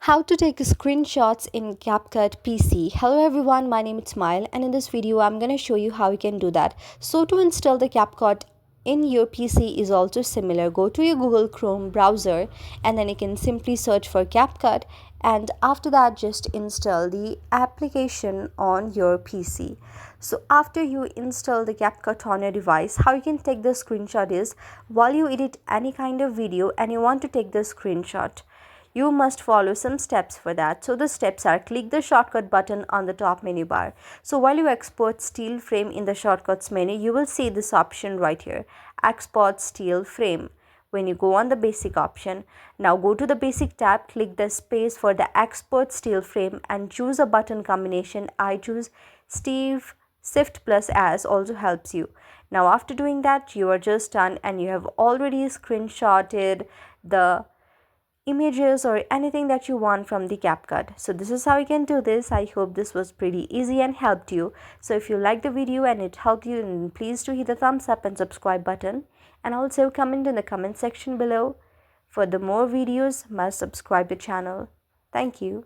How to take screenshots in CapCut PC. Hello everyone, my name is Smile and in this video I'm going to show you how you can do that. So to install the CapCut in your PC is also similar. Go to your Google Chrome browser and then you can simply search for CapCut, and after that just install the application on your PC. So after you install the CapCut on your device, how you can take the screenshot is while you edit any kind of video and you want to take the screenshot, you must follow some steps for that. So the steps are: click the shortcut button on the top menu bar. So while you export still frame in the shortcuts menu, you will see this option right here, export still frame. When you go on the basic option, now go to the basic tab, click the space for the export still frame and choose a button combination. I choose Steve Shift plus as also helps you. Now after doing that, you are just done and you have already screenshotted the images or anything that you want from the CapCut. So this is how you can do this. I hope this was pretty easy and helped you. So if you liked the video and it helped you, then please do hit the thumbs up and subscribe button, and also comment in the comment section below. For the more videos, must subscribe the channel. Thank you.